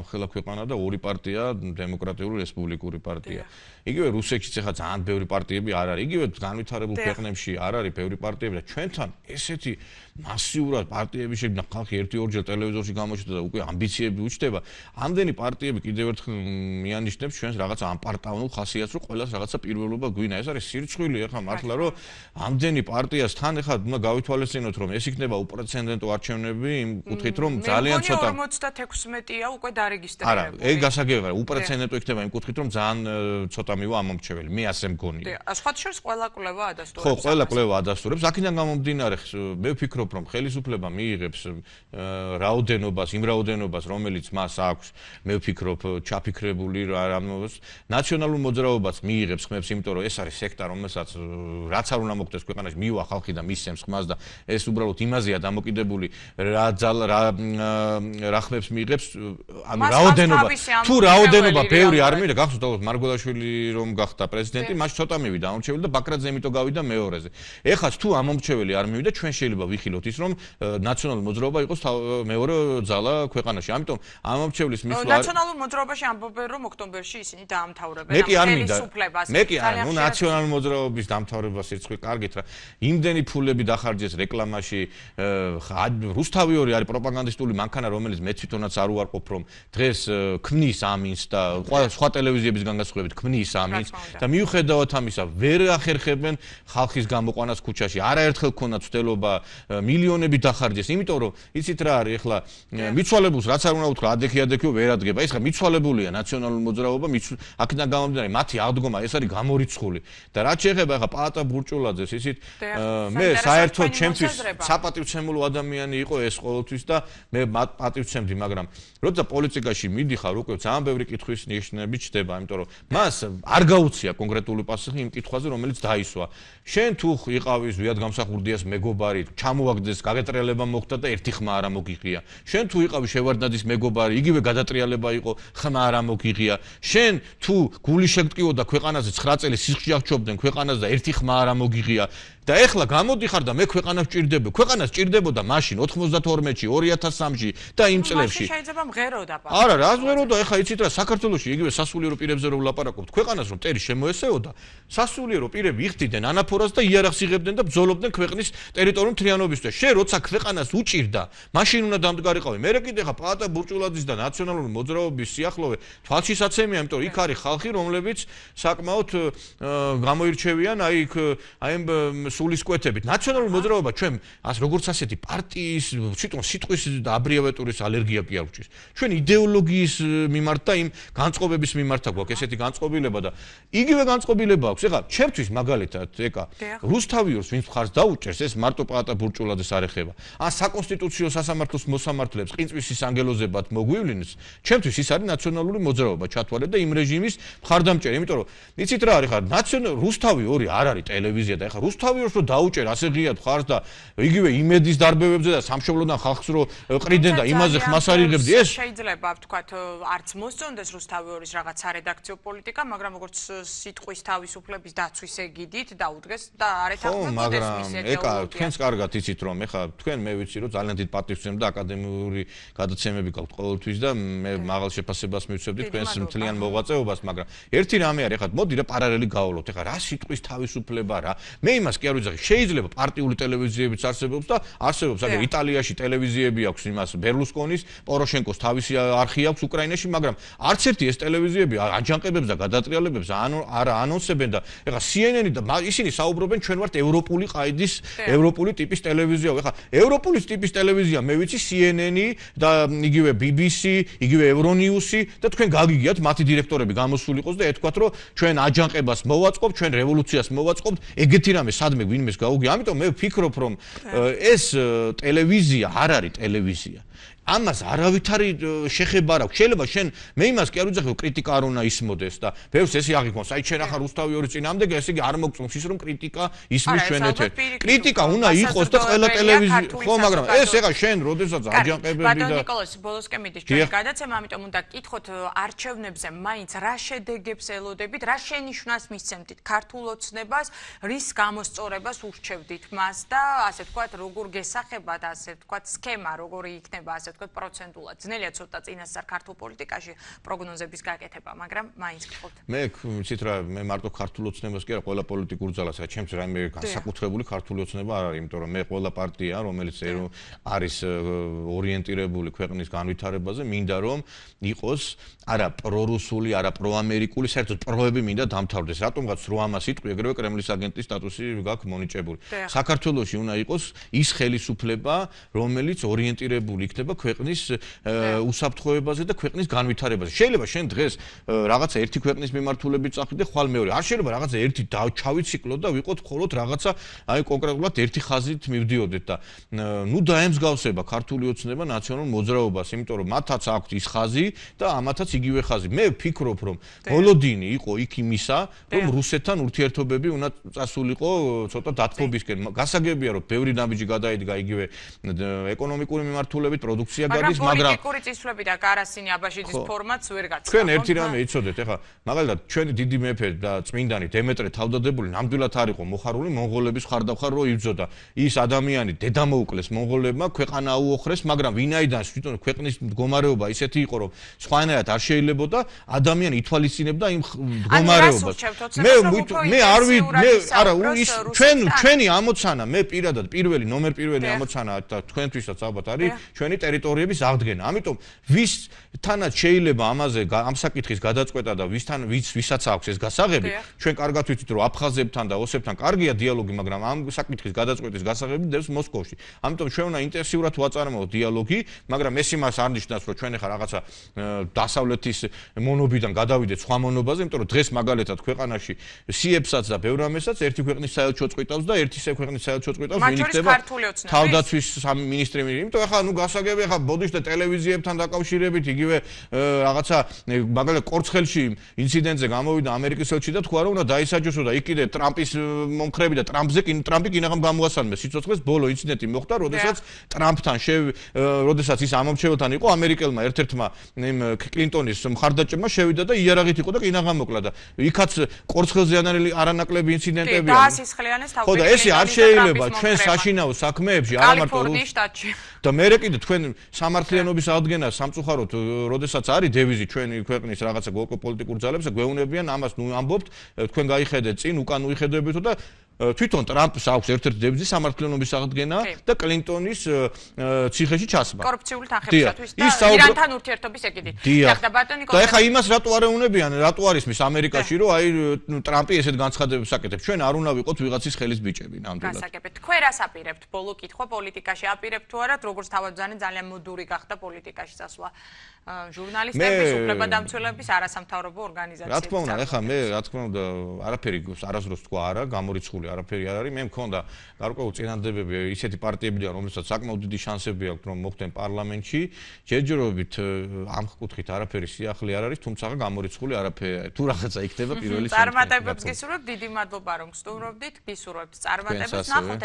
ხელა ქვეყანა და ორი პარტია, დემოკრატიული რესპუბლიკური პარტია. იგივე რუსეთშიც ახლა ძალიან ბევრი პარტიები არ არის. იგივე განვითარებულ ქვეყნებში არ არის ბევრი პარტიები და ჩვენთან ესეთი მასიურად პარტიები შეგვიძლია ხალხი 1-2 ტელევიზორში გამოჩნდა და უკვე ამბიციები უჩნდება. ამდენი პარტიები კიდევ ერთხელ მიანიშნებს ჩვენს რაღაცა ამპარტავნულ ხასიათს, რომ ყველას რაღაცა პირველობა გვინა. ეს არის სირცხვილი ახლა მართლა რომ ამდენი პარტიას თან ახლა უნდა გავითვალისწინოთ რომ ეს იქნება უპრეცედენტო არჩევნები იმ კუთხით რომ ძალიან ცოტა 56-ია უკვე დარეგისტრირებული. არა, ეგ გასაგებია, უპრეცედენტო იქნება იმ კუთხით რომ ძალიან ცოტა მივა ამომრჩეველი. მე ასე მგონია. სხვა შორის ყველა კვლევა ადასტურებს. ხო, ყველა კვლევა ადასტურებს. აქედან გამომდინარე, მე ვფიქრობ რომ ხელისუფლება მიიღებს რაოდენობას, იმ რაოდენობას, რომელიც მას აქვს, მე ვფიქრობ ჩაფიქრებული რამოს, ნაციონალურ მოძრაობას მიიღებს ხმებს, იმიტომ რომ ეს არის სექტა, რომელსაც რაც არ უნდა მოხდეს ქვეყანაში, მივა ხალხი და მისცემს ხმას და ეს უბრალოდ იმაზეა დამოკიდებული, რა ხმებს მიიღებს, ანუ რაოდენობა. თუ რაოდენობა ბევრი არ მივიდა, გახსოვთ ალბათ მარგველაშვილი რომ გახდა პრეზიდენტი, მას ცოტა მივიდა ამომრჩეველი და ბაკრაძე იმიტომ გავიდა მეორეზე. ეხლა თუ ამომრჩეველი არ მივიდა, ჩვენ შეიძლება ვიხილოთ ის რომ ნაციონალურ მოძრაობა იყოს მეორე ძალა ქვეყანაში. ამიტომ ამომრჩევლის მისვლა ნაციონალურ მოძრაობაში ამბობენ რომ ოქტომბერში ისინი დაამთავრებენ ხელისუფლებას. მე კი არ მინდა, ნუ ნაციონალურ მოძრაობის დამთავრებას ირცხვი კარგით რა. იმდენი ფულები დახარჯეს რეკლამაში, რუსთავიორი არის პროპაგანდისტული მანქანა, რომელიც მე თვითონაც არ უარყოფ რომ დღეს ქმნის ამინს და სხვა ტელევიზიების განსხვავებით ქმნის ამინს და მიუხედავად ამისა ვერ ახერხებენ ხალხის გამოყვანას ქუჩაში. არაერთხელ ქონდა ცდელობა მილიონები დახარჯეს, იმიტომ რომ იცით რა არის ახლა მიცვალებულს რაც არ უნდა უთქვა ადექიო ვერ ადგება. ეს ხა მიცვალებულია ნაციონალური მოძრაობა, აქედან გამომდინარე მათი აღდგომა ეს არის გამორიცხული. და რაც შეეხება ახლა პაატა ბურჭულაძეს, იცით მე საერთოდ ჩემთვის საპატივცემულო ადამიანი იყო ეს ყოველთვის და მე მათ პატივცემდი, მაგრამ როცა პოლიტიკაში მიდიხარ უკვე ძალიან ბევრი კითხვის ნიშნები ჩდება, იმიტომ რომ მას არ გაუწია კონკრეტული პასუხი იმ კითხვაზე, რომელიც დაისვა. შენ თუ იყავის ზვიად გამსახურდიას მეგობარი, ჩამოვაგდეს, გაგეტრიალება მოხდა და ერთი ხმა არ მოგიღია. შენ თუ იყავი შევარდნაძის მეგობარი, იგივე გადატრიალება იყო, ხმა არ მოგიღია. შენ თუ გული შეგტკიოდა ქვეყანაზე 9 წელი სისხლში აღჭობდნენ ქვეყანას და ერთი ხმა არ მოგიღია. და ეხლა გამოდიხარ და მე ქვეყანას ჭირდება. ქვეყანას ჭირდებოდა მაშინ 92-ში, 2003-ში და იმ წლებში. მაშინ შეიძლება მღეროდა პარტია. არა, რა მღეროდა, ეხლა იცით რა, საქართველოში იგივე სასულიერო პირებზე რომ ვლაპარაკობთ, ქვეყანას რომ ტერი შემოესეოდა, სასულიერო პირები იხდიდნენ ანაფორას და იარაღს იღებდნენ და ბრძოლობდნენ ქვეყნის ტერიტორიულ მთლიანობისთვის. შენ როცა ქვეყანას უჭირდა, მაშინ უნდა დამდგარიყავი. მე კიდე ხა პაატა ბურჭულაძის და ნაციონალური მოძრაობის სიახლოვე თვალშისაცემია, იმიტომ რომ იქ არის ხალხი, რომლებიც საკმაოდ გამოირჩევიან აი იქ აი სულისკვეთებით. ნაციონალური მოძრაობა ჩვენ როგორც ასეთი პარტიის სიტყვის და აბრევიატურის ალერგია კი არ გვჭირს. ჩვენ იდეოლოგიის მიმართ და იმ განწყობების მიმართ გვაქვს ესეთი განწყობილება და იგივე განწყობილება აქვს. ეხლა ჩემთვის მაგალითად ეკა რუსთავიორს ვინც მხარს დაუჭერს, ეს მარტო პაატა ბურჭულაძეს არ ეხება. ან საკონსტიტუციო სასამართლოს მოსამართლეებს ყინწვისის ანგელოზებად მოგვივლინს, ჩემთვის ის არის ნაციონალური მოძრაობა ჩათვალე და იმ რეჟიმის მხარდამჭერი, იმიტომ რომ იცით რა არის ხარ რუსთავიორი არ არის ტელევიზია და ეხლა რუსთავიორს რო დაუჭერ ასე ღიად მხარს და იგივე იმედის დარბევებზე და სამშობლოდან ხალხს რო ყრიდნენ და იმაზე ხმას არ იღებდი ეს შეიძლება ვთქვათ არც მოსწონდეს რუსთავიორის რაღაც არედაქციო პოლიტიკა, მაგრამ როგორც სიტყვის თავისუფლების დაცვის ეგიდით დაუდგეს და არ ეთანხმებოდეს მის იდეოლოგიას. ეკა თქვენს კარგად იცით რომ ეხლა თქვენ მე ვიცი რომ ძალიან დიდ პატივს ვცემ და აკადემიური გადაცემები გაქვთ ყოველთვის და მე მაღალ შეფასებას მივცემდი თქვენს მთლიან მოღვაწეობას, მაგრამ ერთი რამე არის ეხლა მოდი რა პარალელი გავავლოთ. ეხლა რა სიტყვის თავისუფლება რა. მე იმას კი არ ვიძახი, შეიძლება პარტიული ტელევიზიებიც არსებობს და არსებობს, აგერ იტალიაში ტელევიზიები აქვს იმას ბერლუსკონის, პოროშენკოს თავისი არხი აქვს უკრაინაში, მაგრამ არც ერთი ეს ტელევიზიები აჯანყებებს და გადატრიალებებს არ ანონსებენ და ეხლა CNN და ისინი საუბრობენ ჩვენ ვართ ევროპული ყაიდის, ევროპული ტიპის ტელევიზია. ეხლა ევროპული ტიპის ტელევიზია მე ვიცი CNN და იგივე BBC, იგივე Euronews-ი და თქვენ გაგიგიათ მათი დირექტორები გამოსული იყოს და ეთქვათ რომ ჩვენ აჯანყებას მოვაწყობთ, ჩვენ რევოლუციას მოვაწყობთ, ეგეთი რამე სადმე ვინმეს გაუგია. ამიტომ მე ვფიქრობ რომ ეს ტელევიზია არ არის ტელევიზია. ამას არავითარი შეხება არ აქვს. შეიძლება შენ მე იმას კი არ ვიძახი, რომ კრიტიკა არ უნდა ისმოდეს და ბევრს ესე აღიქვამს. აი შენ ახლა რუსთავიორის წინააღმდეგი, ესე იგი არ მოგწონს ის რომ კრიტიკა ისმის ჩვენ ეთერში. კრიტიკა უნდა იყოს და ყველა ტელევიზია ხო, მაგრამ ეს ეხა შენ როდესაც აჯანყებები და ბატონ ნიკოლოზ ბოლოსკენ მიდის ჩვენი გადაცემა, ამიტომ უნდა გკითხოთ არჩევნებზე მაინც რა შედეგებს ელოდებით, რა შენიშვნას მისცემთ ქართულ ოცნებას, რის გამოსწორებას ურჩევდით მას და ასე ვთქვათ, როგორ გესახებათ, ასე ვთქვათ, სქემა როგორი იქნება, ასე ვთქვათ, პროცენტულად. ძნელია ცოტა წინასწარ ქართულ პოლიტიკაში პროგნოზების გაკეთება, მაგრამ მაინც გიყავთ. მე ვიცით რა, მე მარტო ქართულ ოცნებას კი არა, ყველა პოლიტიკურ ძალას, რა ჩემს რაიმე განსაკუთრებული ქართული ოცნება არ არის, იმიტომ რომ მე ყველა პარტია, რომელიც არის ორიენტირებული ქვეყნის განვითარებაზე, მინდა რომ იყოს არა პრორუსული, არა პროამერიკული, საერთოდ პროები მინდა დამთავრდეს. რატომღაც 800 სიტყვი ეგრევე კრემლის აგენტის სტატუსი გაქვს მონიჭებული. საქართველოში უნდა იყოს ის ხელისუფლება, რომელიც ორიენტირებული იქნება ქვეყნის უსაფრთხოებაზე და ქვეყნის განვითარებაზე. შეიძლება შენ დღეს რაღაცა ერთი ქვეყნის მიმართულებით წახვიდე, ხვალ მეორე. არ შეიძლება რაღაცა ერთი ჩავიციკლოთ და ვიყოთ მხოლოდ რაღაცა აი კონკრეტულად ერთი ხაზით მივდიოდეთ და ნუ დაემსგავსება ქართული ოცნება ნაციონალურ მოძრაობას, იმიტომ რომ მათაც აქვს ის ხაზი და ამათაც იგივე ხაზი. მე ვფიქრობ, რომ ბოლოდინი იყო იქ იმისა, რომ რუსეთთან ურთიერთობები უნდა წასულიყო ცოტა დათბობისკენ. გასაგებია, რომ ბევრი ნაბიჯი გადაიდგა იგივე ეკონომიკური მიმართულებით, პროდუქცია გადის, მაგრამ პოლიტიკური წისვლები და კარასინი აბაშიძის ფორმატს ვერ გაცხადოთ. ჩვენ ერთი რამე იცოდეთ, ეხლა მაგალითად ჩვენი დიდი მეფე და წმინდანი დემეტრე თავდადებული ნამდვილად არ იყო მოხარული მონღოლების ხარდახარ რო იბრძოდა. ის ადამიანი დედამოუკლეს მონღოლებმა, ქვეყანა აუოხრეს, მაგრამ ვინაიდან თვითონ ქვეყნის მდგომარეობა ისეთი იყო, რომ სხვანაირად არ შეიძლებოდა ადამიანი ითვალისწინებდა იმ მდგომარეობას. მე არა ის ჩვენი ამოცანა, მე პირადად ნომერ პირველი ამოცანა და თქვენთვისაც ალბათ არის ჩვენი ტერიტორიების აღდგენა. ამიტომ ვისთანაც შეიძლება ამაზე ამ საკითხის გადაწყვეტა და ვისაც აქვს ეს გასაღები, ჩვენ კარგად ვიცით, რომ აფხაზებთან და ოსებთან კარგია დიალოგი, მაგრამ ამ საკითხის გადაწყვეტის გასაღები დევს მოსკოვში. ამიტომ ჩვენ უნდა ინტენსიურად ვაწარმოოთ დიალოგი, მაგრამ ეს იმას არ ნიშნავს, რომ ჩვენ ახლა რაღაცა დასავლეთის მონობიდან გადავიდეთ სხვა მონობაზე, იმიტომ რომ დღეს მაგალითად ქვეყანაში სიებსაც და ბევრ რამესაც ერთი ქვეყნის საელჩო წყვიტავს და ერთი ქვეყნის საელჩო წყვიტავს, ვინ იქნება თავდაცვის მინისტრი. იმიტომ ახლა ნუ გასაგები ახლა ბოდიშ და ტელევიზიებთან დაკავშირებით იგივე რაღაცა მაგალითად კორცხელში ინციდენტზე გამოვიდა ამერიკის ელჩი და თქვა რომ უნდა დაისაჯოსო და იქ კიდე ტრამპის მომხრები და ტრამპი კინაღამ გამოასალმეს სიცოცხლეს. ბოლო ინციდენტი მოხდა, როდესაც ტრამპთან როდესაც ის ამომრჩეველთან იყო, ამერიკელმა ერთ-ერთმა კლინტონის მხარდაჭერმა შევიდა და იარაღით იყო და კინაღამ მოკლა და იქაც კორცხელზე არანაკლები ინციდენტები არის. ხო და ესე არ შეიძლება ჩვენ საშინაო საქმეებში არა მარტო და მე კიდე თქვენ სამართლიანობის აღდგენა სამწუხაროდ, როდესაც არის დევიზი ჩვენი ქვეყნის რაღაცა პოლიტიკურ ძალებზე, გვეუბნებიან ამას, ნუ ამბობთ, თქვენ გაიხედეთ წინ, უკან უიხედებითო და თვითონ ტრამპს აქვს ერთ-ერთი დევიზი სამართლიანობის აღდგენა და კლინტონის ციხეში ჩასმა. კორუფციული თანხებისათვის და ირანთან ურთიერთობის ეგიდით. და ბატონი და ეხა იმას რატო არ ეუნებიან, რატო არის მის ამერიკაში, რომ აი ტრამპი ესეთ განცხადებებს აკეთებს. ჩვენ არ უნდა ვიყოთ ვიღაცის ხელის ბიჭები ნამდვილად. გასაგებად. თქვენ რას აპირებთ? ბოლო კითხვა პოლიტიკაში აპირებთ თუ არა, როგორც თავადბზანი ძალიან მოდური გახდა პოლიტიკაში წასვლა ჟურნალისტების, უფლებადამცველების, არასამთავრობო ორგანიზაციების. რა თქმა უნდა, ეხა მე რა თქმა უნდა არაფერი არასდროს თქვა არა, გამორიცხული არაფერი არ არის. მე მქონდა გარკვეული წინადადებები ისეთი პარტიებიდან, რომელსაც საკმაოდ დიდი შანსები აქვს, რომ მოხვდნენ პარლამენტში. ჯერჯერობით ამ კუთხით არაფერი სიახლე არ არის, თუმცა გამორიცხული არაფერი. თუ რაღაცა იქნება პირველი შემთხვევა. წარმატებებს გისურვებთ, დიდი მადლობა რომ გსტუმრობდით, გისურვებთ წარმატებებს. ნახოთ